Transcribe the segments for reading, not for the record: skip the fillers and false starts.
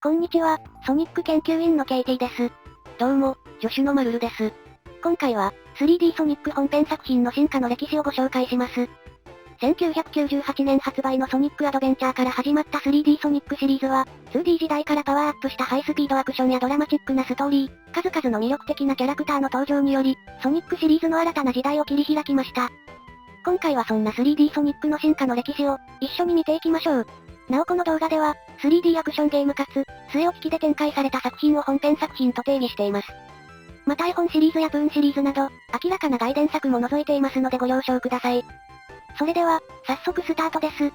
こんにちは、ソニック研究員のケイティです。どうも、助手のマルルです。今回は、3D ソニック本編作品の進化の歴史をご紹介します。1998年発売のソニックアドベンチャーから始まった 3D ソニックシリーズは、2D 時代からパワーアップしたハイスピードアクションやドラマチックなストーリー、数々の魅力的なキャラクターの登場により、ソニックシリーズの新たな時代を切り開きました。今回はそんな 3D ソニックの進化の歴史を、一緒に見ていきましょう。なおこの動画では、3D アクションゲームかつ、据え置き機で展開された作品を本編作品と定義しています。また絵本シリーズやプーンシリーズなど、明らかな外伝作も除いていますのでご了承ください。それでは、早速スタートです。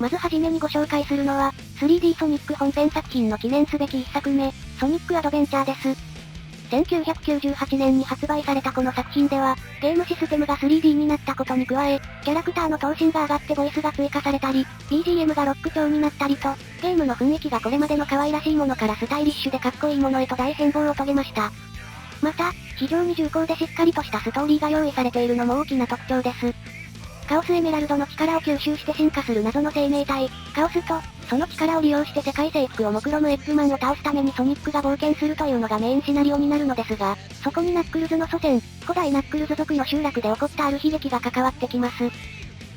まずはじめにご紹介するのは、3D ソニック本編作品の記念すべき一作目、ソニックアドベンチャーです。1998年に発売されたこの作品では、ゲームシステムが 3D になったことに加え、キャラクターの頭身が上がってボイスが追加されたり、BGM がロック調になったりと、ゲームの雰囲気がこれまでの可愛らしいものからスタイリッシュでかっこいいものへと大変貌を遂げました。また、非常に重厚でしっかりとしたストーリーが用意されているのも大きな特徴です。カオスエメラルドの力を吸収して進化する謎の生命体、カオスと、その力を利用して世界征服を目論むエッグマンを倒すためにソニックが冒険するというのがメインシナリオになるのですが、そこにナックルズの祖先、古代ナックルズ族の集落で起こったある悲劇が関わってきます。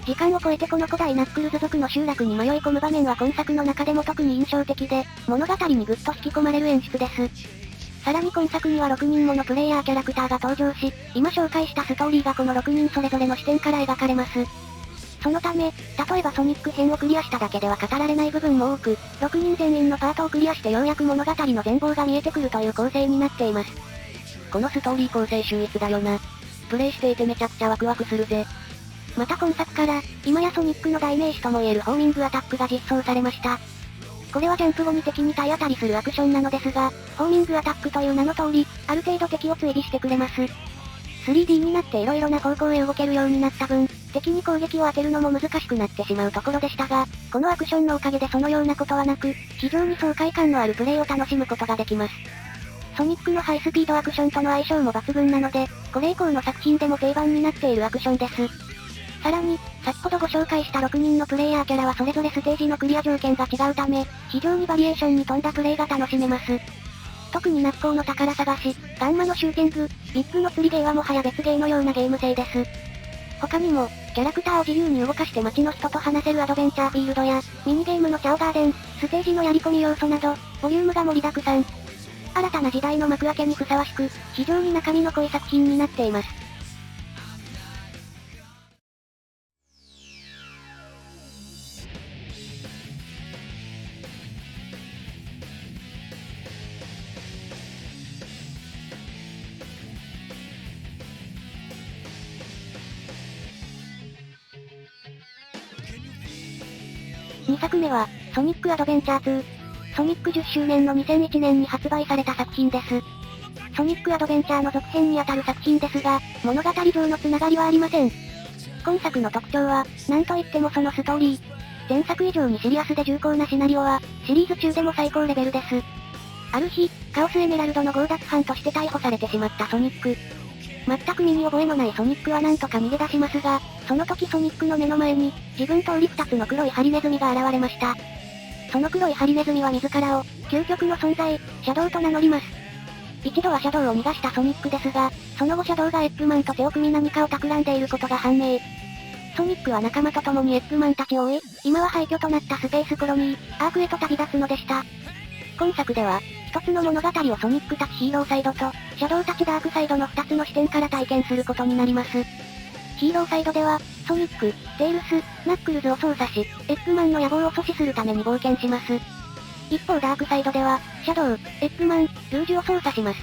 時間を超えてこの古代ナックルズ族の集落に迷い込む場面は今作の中でも特に印象的で、物語にぐっと引き込まれる演出です。さらに今作には6人ものプレイヤーキャラクターが登場し、今紹介したストーリーがこの6人それぞれの視点から描かれます。そのため、例えばソニック編をクリアしただけでは語られない部分も多く、6人全員のパートをクリアしてようやく物語の全貌が見えてくるという構成になっています。このストーリー構成秀逸だよな。プレイしていてめちゃくちゃワクワクするぜ。また今作から、今やソニックの代名詞ともいえるホーミングアタックが実装されました。これはジャンプ後に敵に体当たりするアクションなのですが、ホーミングアタックという名の通り、ある程度敵を追尾してくれます。3D になって色々な方向へ動けるようになった分、敵に攻撃を当てるのも難しくなってしまうところでしたが、このアクションのおかげでそのようなことはなく、非常に爽快感のあるプレイを楽しむことができます。ソニックのハイスピードアクションとの相性も抜群なので、これ以降の作品でも定番になっているアクションです。さらに、先ほどご紹介した6人のプレイヤーキャラはそれぞれステージのクリア条件が違うため、非常にバリエーションに富んだプレイが楽しめます。特にナッコウの宝探し、ガンマのシューティング、ビッグの釣りゲーはもはや別ゲーのようなゲーム性です。他にも、キャラクターを自由に動かして街の人と話せるアドベンチャーフィールドや、ミニゲームのチャオガーデン、ステージのやり込み要素など、ボリュームが盛りだくさん。新たな時代の幕開けにふさわしく、非常に中身の濃い作品になっています。2作目は、ソニックアドベンチャー2。ソニック10周年の2001年に発売された作品です。ソニックアドベンチャーの続編にあたる作品ですが、物語上のつながりはありません。今作の特徴は、なんといってもそのストーリー。前作以上にシリアスで重厚なシナリオは、シリーズ中でも最高レベルです。ある日、カオスエメラルドの強奪犯として逮捕されてしまったソニック。全く身に覚えのないソニックはなんとか逃げ出しますが、その時ソニックの目の前に、自分通り2つの黒いハリネズミが現れました。その黒いハリネズミは自らを、究極の存在、シャドウと名乗ります。一度はシャドウを逃がしたソニックですが、その後シャドウがエッグマンと手を組み何かを企んでいることが判明。ソニックは仲間と共にエッグマンたちを追い、今は廃墟となったスペースコロニー、アークへと旅立つのでした。今作では、一つの物語をソニックたちヒーローサイドと、シャドウたちダークサイドの二つの視点から体験することになります。ヒーローサイドでは、ソニック、テイルス、ナックルズを操作し、エッグマンの野望を阻止するために冒険します。一方ダークサイドでは、シャドウ、エッグマン、ルージュを操作します。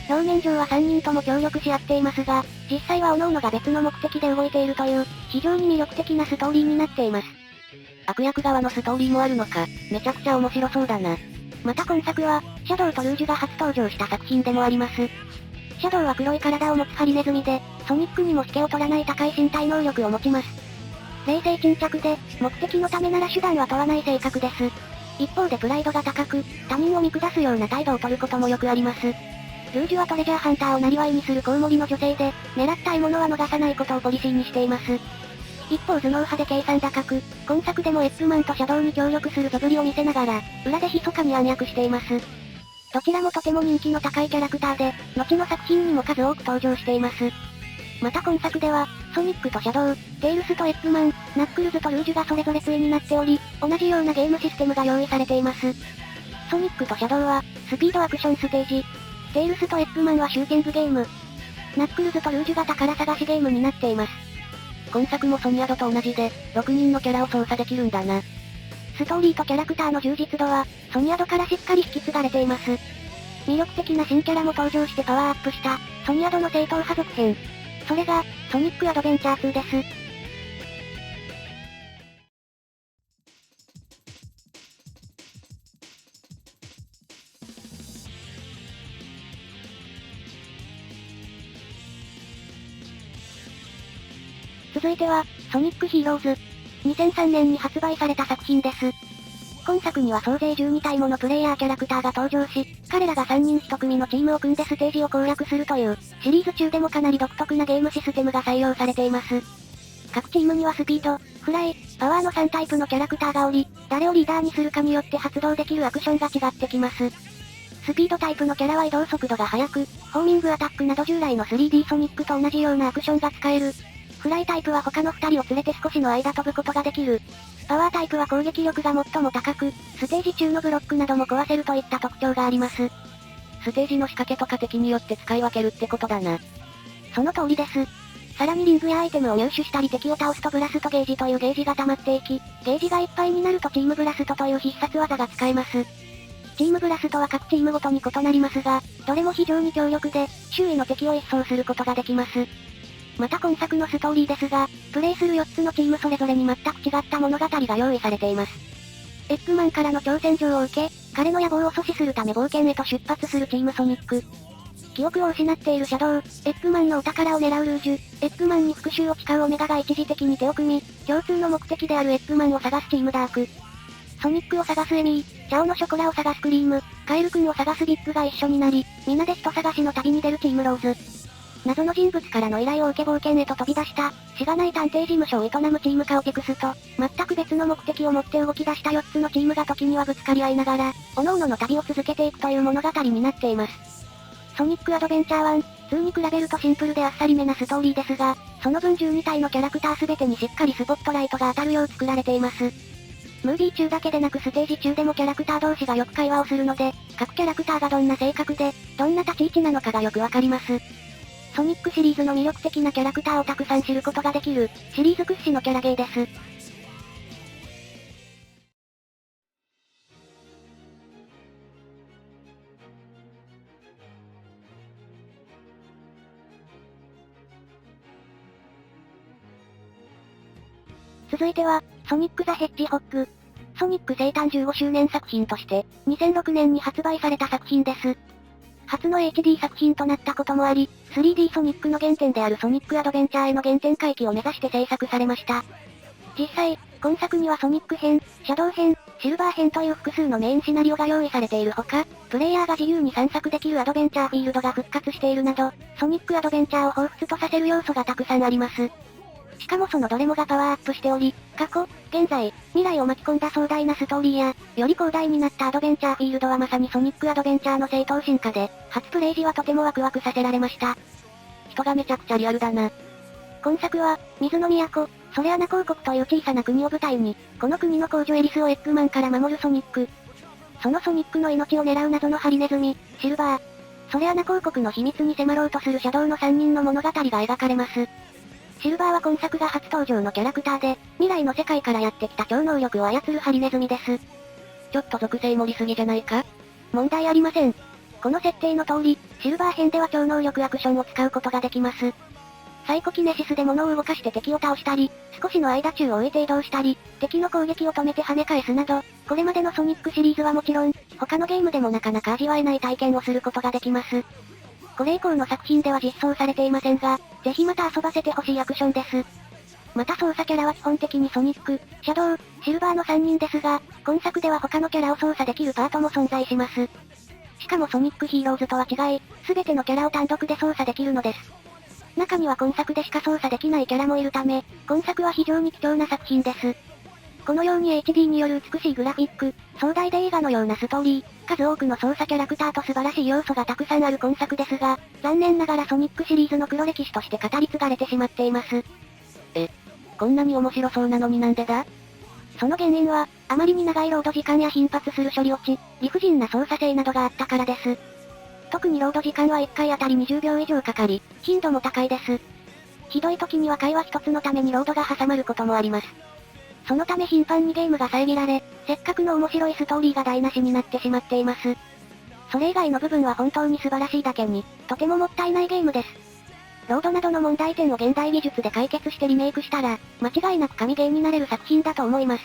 表面上は3人とも協力し合っていますが、実際は各々が別の目的で動いているという、非常に魅力的なストーリーになっています。悪役側のストーリーもあるのか、めちゃくちゃ面白そうだな。また今作は、シャドウとルージュが初登場した作品でもあります。シャドウは黒い体を持つハリネズミで、ソニックにも引けを取らない高い身体能力を持ちます。冷静沈着で、目的のためなら手段は問わない性格です。一方でプライドが高く、他人を見下すような態度を取ることもよくあります。ルージュはトレジャーハンターを生業にするコウモリの女性で、狙った獲物は逃さないことをポリシーにしています。一方頭脳派で計算高く、今作でもエッグマンとシャドウに協力する素振りを見せながら、裏で密かに暗躍しています。どちらもとても人気の高いキャラクターで、後の作品にも数多く登場しています。また今作では、ソニックとシャドウ、テイルスとエッグマン、ナックルズとルージュがそれぞれ対になっており、同じようなゲームシステムが用意されています。ソニックとシャドウは、スピードアクションステージ。テイルスとエッグマンはシューティングゲーム。ナックルズとルージュが宝探しゲームになっています。今作もソニアドと同じで、6人のキャラを操作できるんだな。ストーリーとキャラクターの充実度は、ソニアドからしっかり引き継がれています。魅力的な新キャラも登場してパワーアップした、ソニアドの正統派続編。それが、ソニックアドベンチャー2です。続いては、ソニックヒーローズ。2003年に発売された作品です。今作には総勢12体ものプレイヤーキャラクターが登場し、彼らが3人1組のチームを組んでステージを攻略するという、シリーズ中でもかなり独特なゲームシステムが採用されています。各チームにはスピード、フライ、パワーの3タイプのキャラクターがおり、誰をリーダーにするかによって発動できるアクションが違ってきます。スピードタイプのキャラは移動速度が速く、ホーミングアタックなど従来の 3D ソニックと同じようなアクションが使える。フライタイプは他の2人を連れて少しの間飛ぶことができる。パワータイプは攻撃力が最も高く、ステージ中のブロックなども壊せるといった特徴があります。ステージの仕掛けとか敵によって使い分けるってことだな。その通りです。さらにリングやアイテムを入手したり敵を倒すとブラストゲージというゲージが溜まっていき、ゲージがいっぱいになるとチームブラストという必殺技が使えます。チームブラストは各チームごとに異なりますが、どれも非常に強力で、周囲の敵を一掃することができます。また今作のストーリーですが、プレイする4つのチームそれぞれに全く違った物語が用意されています。エッグマンからの挑戦状を受け、彼の野望を阻止するため冒険へと出発するチームソニック。記憶を失っているシャドウ、エッグマンのお宝を狙うルージュ、エッグマンに復讐を誓うオメガが一時的に手を組み、共通の目的であるエッグマンを探すチームダーク。ソニックを探すエミー、チャオのショコラを探すクリーム、カエル君を探すビッグが一緒になり、皆で人探しの旅に出るチームローズ。謎の人物からの依頼を受け冒険へと飛び出した、しがない探偵事務所を営むチームカオティクスと、全く別の目的を持って動き出した4つのチームが時にはぶつかり合いながら、各々の旅を続けていくという物語になっています。ソニックアドベンチャー1、2に比べるとシンプルであっさりめなストーリーですが、その分12体のキャラクターすべてにしっかりスポットライトが当たるよう作られています。ムービー中だけでなくステージ中でもキャラクター同士がよく会話をするので、各キャラクターがどんな性格で、どんな立ち位置なのかがよくわかります。ソニックシリーズの魅力的なキャラクターをたくさん知ることができる、シリーズ屈指のキャラゲーです。続いては、ソニック・ザ・ヘッジホッグ。ソニック生誕15周年作品として、2006年に発売された作品です。初の HD 作品となったこともあり、3D ソニックの原点であるソニックアドベンチャーへの原点回帰を目指して制作されました。実際、今作にはソニック編、シャドウ編、シルバー編という複数のメインシナリオが用意されているほか、プレイヤーが自由に散策できるアドベンチャーフィールドが復活しているなど、ソニックアドベンチャーを彷彿とさせる要素がたくさんあります。しかもそのどれもがパワーアップしており、過去、現在、未来を巻き込んだ壮大なストーリーや、より広大になったアドベンチャーフィールドはまさにソニックアドベンチャーの正当進化で、初プレイ時はとてもワクワクさせられました。人がめちゃくちゃリアルだな。今作は、水の都、ソレアナ公国という小さな国を舞台に、この国の公女エリスをエッグマンから守るソニック。そのソニックの命を狙う謎のハリネズミ、シルバー。ソレアナ公国の秘密に迫ろうとするシャドウの3人の物語が描かれます。シルバーは今作が初登場のキャラクターで、未来の世界からやってきた超能力を操るハリネズミです。ちょっと属性盛りすぎじゃないか？問題ありません。この設定の通り、シルバー編では超能力アクションを使うことができます。サイコキネシスで物を動かして敵を倒したり、少しの間宙を置いて移動したり、敵の攻撃を止めて跳ね返すなど、これまでのソニックシリーズはもちろん、他のゲームでもなかなか味わえない体験をすることができます。これ以降の作品では実装されていませんが、ぜひまた遊ばせてほしいアクションです。また操作キャラは基本的にソニック、シャドウ、シルバーの3人ですが、今作では他のキャラを操作できるパートも存在します。しかもソニックヒーローズとは違い、すべてのキャラを単独で操作できるのです。中には今作でしか操作できないキャラもいるため、今作は非常に貴重な作品です。このように HD による美しいグラフィック、壮大で映画のようなストーリー、数多くの操作キャラクターと素晴らしい要素がたくさんある今作ですが、残念ながらソニックシリーズの黒歴史として語り継がれてしまっています。こんなに面白そうなのになんでだ？その原因は、あまりに長いロード時間や頻発する処理落ち、理不尽な操作性などがあったからです。特にロード時間は1回あたり20秒以上かかり、頻度も高いです。ひどい時には会話一つのためにロードが挟まることもあります。そのため頻繁にゲームが遮られ、せっかくの面白いストーリーが台無しになってしまっています。それ以外の部分は本当に素晴らしいだけに、とてももったいないゲームです。ロードなどの問題点を現代技術で解決してリメイクしたら、間違いなく神ゲーになれる作品だと思います。